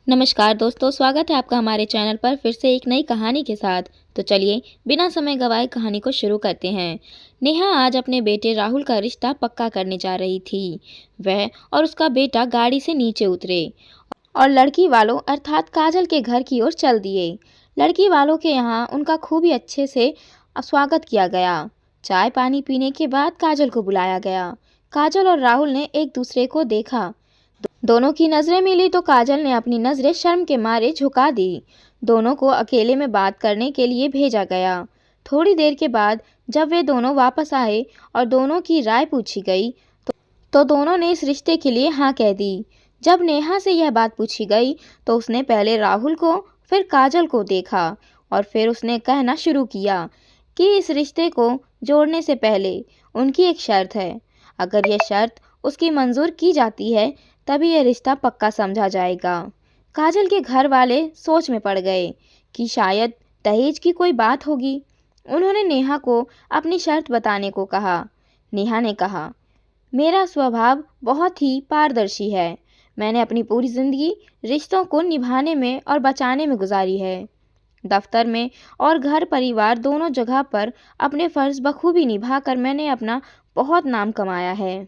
नमस्कार दोस्तों, स्वागत है आपका हमारे चैनल पर फिर से एक नई कहानी के साथ। तो चलिए बिना समय गवाए कहानी को शुरू करते हैं। नेहा आज अपने बेटे राहुल का रिश्ता पक्का करने जा रही थी। वह और उसका बेटा गाड़ी से नीचे उतरे और लड़की वालों अर्थात काजल के घर की ओर चल दिए। लड़की वालों के यहाँ उनका खूब ही अच्छे से स्वागत किया गया। चाय पानी पीने के बाद काजल को बुलाया गया। काजल और राहुल ने एक दूसरे को देखा। दोनों की नज़रें मिली तो काजल ने अपनी नज़रें शर्म के मारे झुका दी। दोनों को अकेले में बात करने के लिए भेजा गया। थोड़ी देर के बाद जब वे दोनों वापस आए और दोनों की राय पूछी गई तो दोनों ने इस रिश्ते के लिए हाँ कह दी। जब नेहा से यह बात पूछी गई तो उसने पहले राहुल को फिर काजल को देखा और फिर उसने कहना शुरू किया कि इस रिश्ते को जोड़ने से पहले उनकी एक शर्त है। अगर यह शर्त उसकी मंजूर की जाती है तभी यह रिश्ता पक्का समझा जाएगा। काजल के घर वाले सोच में पड़ गए कि शायद दहेज की कोई बात होगी। उन्होंने नेहा को अपनी शर्त बताने को कहा। नेहा ने कहा, मेरा स्वभाव बहुत ही पारदर्शी है। मैंने अपनी पूरी ज़िंदगी रिश्तों को निभाने में और बचाने में गुजारी है। दफ्तर में और घर परिवार दोनों जगह पर अपने फ़र्ज़ बखूबी निभाकर मैंने अपना बहुत नाम कमाया है।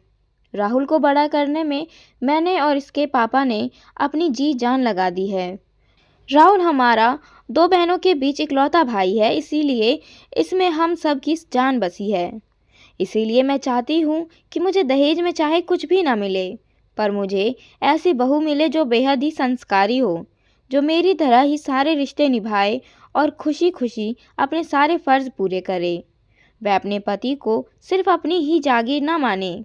राहुल को बड़ा करने में मैंने और इसके पापा ने अपनी जी जान लगा दी है। राहुल हमारा दो बहनों के बीच इकलौता भाई है, इसीलिए इसमें हम सब की जान बसी है। इसीलिए मैं चाहती हूँ कि मुझे दहेज में चाहे कुछ भी ना मिले, पर मुझे ऐसी बहू मिले जो बेहद ही संस्कारी हो, जो मेरी तरह ही सारे रिश्ते निभाए और खुशी खुशी अपने सारे फ़र्ज़ पूरे करे। वह अपने पति को सिर्फ अपनी ही जागीर ना माने,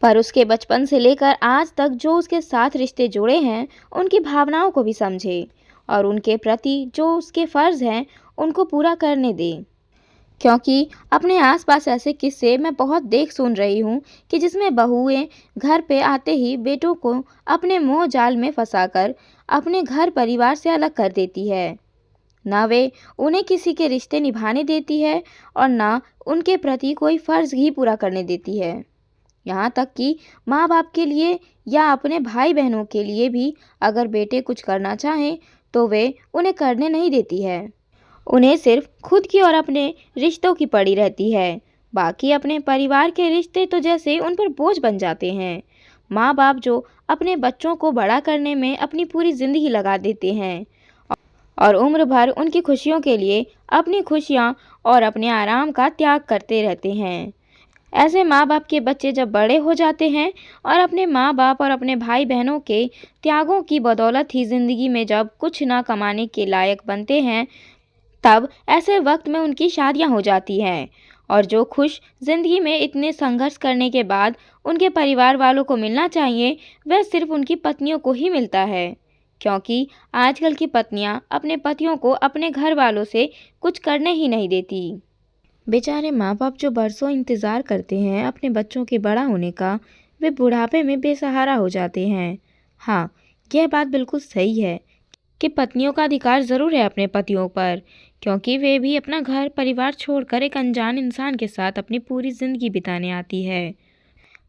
पर उसके बचपन से लेकर आज तक जो उसके साथ रिश्ते जुड़े हैं उनकी भावनाओं को भी समझे और उनके प्रति जो उसके फ़र्ज़ हैं उनको पूरा करने दे। क्योंकि अपने आसपास ऐसे किस्से मैं बहुत देख सुन रही हूँ कि जिसमें बहुएं घर पे आते ही बेटों को अपने मोह जाल में फंसाकर अपने घर परिवार से अलग कर देती है। ना वे उन्हें किसी के रिश्ते निभाने देती है और ना उनके प्रति कोई फ़र्ज़ ही पूरा करने देती है। यहाँ तक कि माँ बाप के लिए या अपने भाई बहनों के लिए भी अगर बेटे कुछ करना चाहें तो वे उन्हें करने नहीं देती है। उन्हें सिर्फ खुद की और अपने रिश्तों की पड़ी रहती है। बाकी अपने परिवार के रिश्ते तो जैसे उन पर बोझ बन जाते हैं। माँ बाप जो अपने बच्चों को बड़ा करने में अपनी पूरी ज़िंदगी लगा देते हैं और उम्र भर उनकी खुशियों के लिए अपनी खुशियाँ और अपने आराम का त्याग करते रहते हैं। ऐसे माँ बाप के बच्चे जब बड़े हो जाते हैं और अपने माँ बाप और अपने भाई बहनों के त्यागों की बदौलत ही ज़िंदगी में जब कुछ ना कमाने के लायक बनते हैं, तब ऐसे वक्त में उनकी शादियाँ हो जाती हैं और जो खुश ज़िंदगी में इतने संघर्ष करने के बाद उनके परिवार वालों को मिलना चाहिए वह सिर्फ उनकी पत्नियों को ही मिलता है। क्योंकि आजकल की पत्नियाँ अपने पतियों को अपने घर वालों से कुछ करने ही नहीं देती। बेचारे माँ बाप जो बरसों इंतज़ार करते हैं अपने बच्चों के बड़ा होने का, वे बुढ़ापे में बेसहारा हो जाते हैं। हाँ, यह बात बिल्कुल सही है कि पत्नियों का अधिकार ज़रूर है अपने पतियों पर, क्योंकि वे भी अपना घर परिवार छोड़कर एक अनजान इंसान के साथ अपनी पूरी ज़िंदगी बिताने आती है।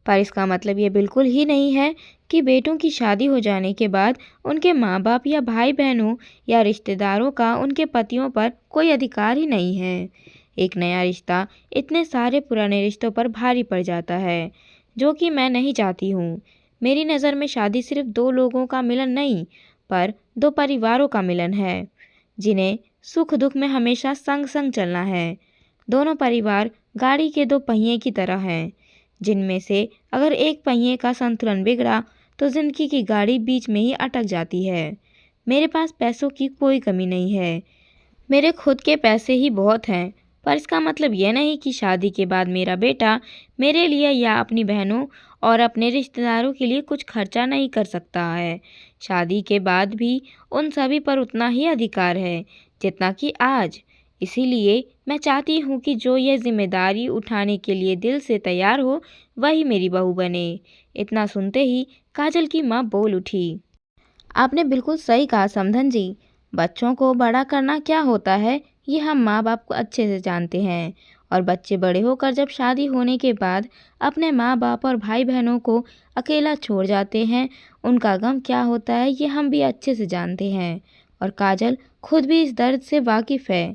पर इसका मतलब ये बिल्कुल ही नहीं है कि बेटों की शादी हो जाने के बाद उनके माँ बाप या भाई बहनों या रिश्तेदारों का उनके पतियों पर कोई अधिकार ही नहीं है। एक नया रिश्ता इतने सारे पुराने रिश्तों पर भारी पड़ जाता है, जो कि मैं नहीं चाहती हूँ। मेरी नज़र में शादी सिर्फ दो लोगों का मिलन नहीं, पर दो परिवारों का मिलन है, जिन्हें सुख दुख में हमेशा संग संग चलना है। दोनों परिवार गाड़ी के दो पहिए की तरह हैं, जिनमें से अगर एक पहिए का संतुलन बिगड़ा तो ज़िंदगी की गाड़ी बीच में ही अटक जाती है। मेरे पास पैसों की कोई कमी नहीं है, मेरे खुद के पैसे ही बहुत हैं, पर इसका मतलब यह नहीं कि शादी के बाद मेरा बेटा मेरे लिए या अपनी बहनों और अपने रिश्तेदारों के लिए कुछ खर्चा नहीं कर सकता है। शादी के बाद भी उन सभी पर उतना ही अधिकार है जितना कि आज। इसीलिए मैं चाहती हूँ कि जो यह जिम्मेदारी उठाने के लिए दिल से तैयार हो वही मेरी बहू बने। इतना सुनते ही काजल की माँ बोल उठी। आपने बिल्कुल सही कहा समधन जी। बच्चों को बड़ा करना क्या होता है ये हम माँ बाप को अच्छे से जानते हैं और बच्चे बड़े होकर जब शादी होने के बाद अपने माँ बाप और भाई बहनों को अकेला छोड़ जाते हैं, उनका गम क्या होता है ये हम भी अच्छे से जानते हैं। और काजल खुद भी इस दर्द से वाकिफ़ है,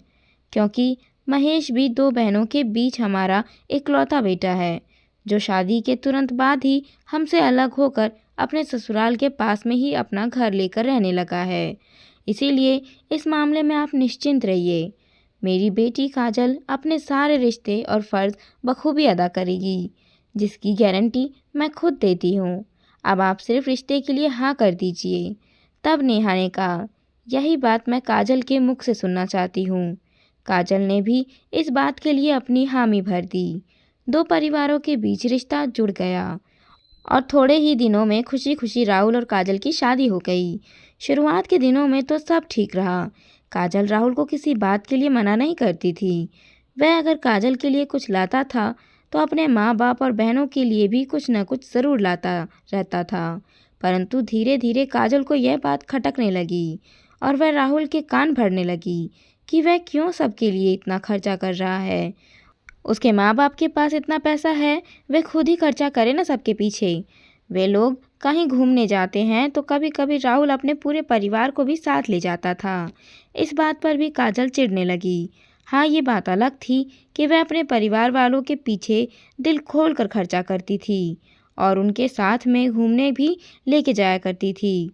क्योंकि महेश भी 2 बहनों के बीच हमारा इकलौता बेटा है, जो शादी के तुरंत बाद ही हमसे अलग होकर अपने ससुराल के पास में ही अपना घर लेकर रहने लगा है। इसीलिए इस मामले में आप निश्चिंत रहिए। मेरी बेटी काजल अपने सारे रिश्ते और फ़र्ज़ बखूबी अदा करेगी, जिसकी गारंटी मैं खुद देती हूँ। अब आप सिर्फ रिश्ते के लिए हाँ कर दीजिए। तब नेहा ने कहा, यही बात मैं काजल के मुख से सुनना चाहती हूँ। काजल ने भी इस बात के लिए अपनी हामी भर दी। 2 परिवारों के बीच रिश्ता जुड़ गया और थोड़े ही दिनों में खुशी खुशी राहुल और काजल की शादी हो गई। शुरुआत के दिनों में तो सब ठीक रहा। काजल राहुल को किसी बात के लिए मना नहीं करती थी। वह अगर काजल के लिए कुछ लाता था तो अपने माँ बाप और बहनों के लिए भी कुछ न कुछ ज़रूर लाता रहता था। परंतु धीरे धीरे काजल को यह बात खटकने लगी और वह राहुल के कान भरने लगी कि वह क्यों सबके लिए इतना खर्चा कर रहा है। उसके माँ बाप के पास इतना पैसा है, वे खुद ही खर्चा करे ना सबके पीछे। वे लोग कहीं घूमने जाते हैं तो कभी कभी राहुल अपने पूरे परिवार को भी साथ ले जाता था। इस बात पर भी काजल चिढ़ने लगी। हाँ, ये बात अलग थी कि वह अपने परिवार वालों के पीछे दिल खोल कर खर्चा करती थी और उनके साथ में घूमने भी लेके जाया करती थी।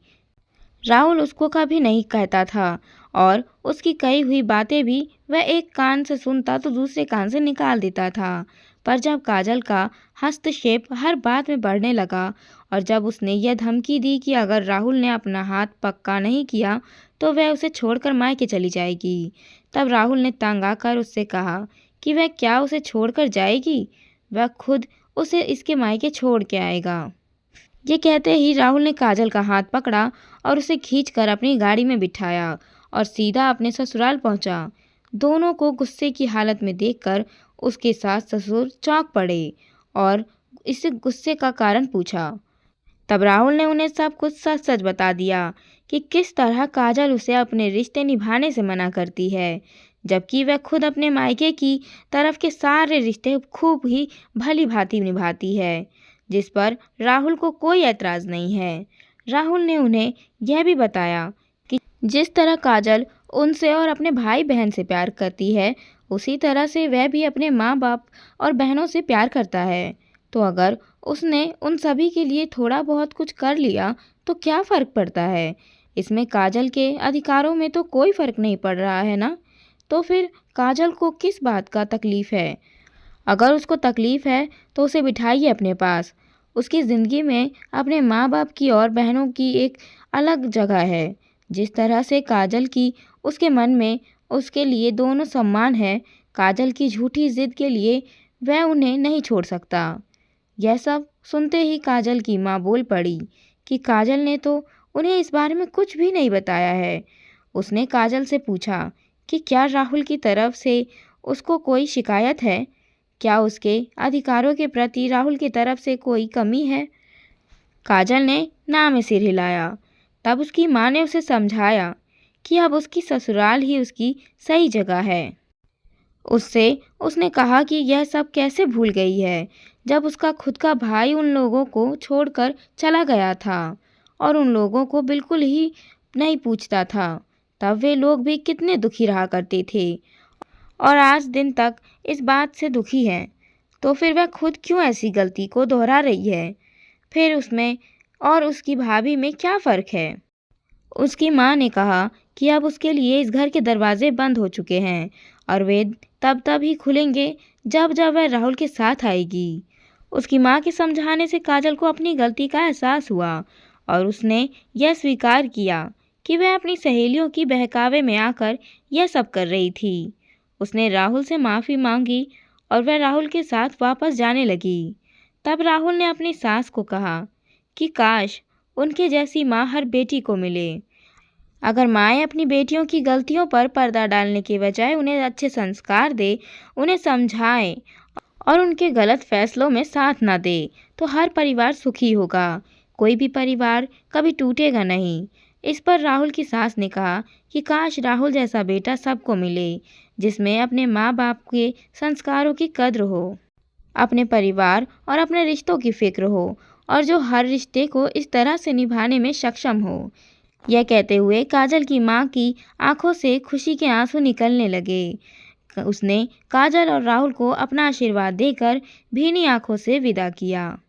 राहुल उसको कभी नहीं कहता था और उसकी कही हुई बातें भी वह एक कान से सुनता तो दूसरे कान से निकाल देता था। पर जब काजल का हस्तक्षेप हर बात में बढ़ने लगा और जब उसने यह धमकी दी कि अगर राहुल ने अपना हाथ पक्का नहीं किया तो वह उसे छोड़कर मायके चली जाएगी, तब राहुल ने तंग आकर उससे कहा कि वह क्या उसे छोड़कर जाएगी, वह खुद उसे इसके मायके छोड़ के आएगा। ये कहते ही राहुल ने काजल का हाथ पकड़ा और उसे खींचकर अपनी गाड़ी में बिठाया और सीधा अपने ससुराल पहुंचा। दोनों को गुस्से की हालत में देखकर उसके सास ससुर चौंक पड़े और इससे गुस्से का कारण पूछा। तब राहुल ने उन्हें सब कुछ सच सच बता दिया कि किस तरह काजल उसे अपने रिश्ते निभाने से मना करती है, जबकि वह खुद अपने मायके की तरफ के सारे रिश्ते खूब ही भली भांति निभाती है, जिस पर राहुल को कोई ऐतराज़ नहीं है। राहुल ने उन्हें यह भी बताया कि जिस तरह काजल उनसे और अपने भाई बहन से प्यार करती है, उसी तरह से वह भी अपने माँ बाप और बहनों से प्यार करता है। तो अगर उसने उन सभी के लिए थोड़ा बहुत कुछ कर लिया तो क्या फ़र्क पड़ता है। इसमें काजल के अधिकारों में तो कोई फ़र्क नहीं पड़ रहा है ना। तो फिर काजल को किस बात का तकलीफ़ है। अगर उसको तकलीफ़ है तो उसे बिठाइए अपने पास। उसकी ज़िंदगी में अपने माँ बाप की और बहनों की एक अलग जगह है। जिस तरह से काजल की उसके मन में उसके लिए दोनों सम्मान है, काजल की झूठी ज़िद के लिए वह उन्हें नहीं छोड़ सकता। यह सब सुनते ही काजल की माँ बोल पड़ी कि काजल ने तो उन्हें इस बारे में कुछ भी नहीं बताया है। उसने काजल से पूछा कि क्या राहुल की तरफ से उसको कोई शिकायत है, क्या उसके अधिकारों के प्रति राहुल की तरफ से कोई कमी है। काजल ने ना में सिर हिलाया। तब उसकी माँ ने उसे समझाया कि अब उसकी ससुराल ही उसकी सही जगह है। उसने कहा कि यह सब कैसे भूल गई है, जब उसका खुद का भाई उन लोगों को छोड़कर चला गया था और उन लोगों को बिल्कुल ही नहीं पूछता था। तब वे लोग भी कितने दुखी रहा करते थे और आज दिन तक इस बात से दुखी हैं। तो फिर वह खुद क्यों ऐसी गलती को दोहरा रही है। फिर उसमें और उसकी भाभी में क्या फ़र्क है। उसकी माँ ने कहा कि अब उसके लिए इस घर के दरवाजे बंद हो चुके हैं और वे तब ही खुलेंगे जब वह राहुल के साथ आएगी। उसकी माँ के समझाने से काजल को अपनी गलती का एहसास हुआ और उसने यह स्वीकार किया कि वह अपनी सहेलियों की बहकावे में आकर यह सब कर रही थी। उसने राहुल से माफ़ी मांगी और वह राहुल के साथ वापस जाने लगी। तब राहुल ने अपनी सास को कहा कि काश उनके जैसी माँ हर बेटी को मिले। अगर माएँ अपनी बेटियों की गलतियों पर पर्दा डालने के बजाय उन्हें अच्छे संस्कार दे, उन्हें समझाएं और उनके गलत फैसलों में साथ ना दे, तो हर परिवार सुखी होगा। कोई भी परिवार कभी टूटेगा नहीं। इस पर राहुल की सास ने कहा कि काश राहुल जैसा बेटा सबको मिले, जिसमें अपने माँ बाप के संस्कारों की कद्र हो, अपने परिवार और अपने रिश्तों की फिक्र हो और जो हर रिश्ते को इस तरह से निभाने में सक्षम हो। यह कहते हुए काजल की मां की आंखों से खुशी के आंसू निकलने लगे। उसने काजल और राहुल को अपना आशीर्वाद देकर भीनी आंखों से विदा किया।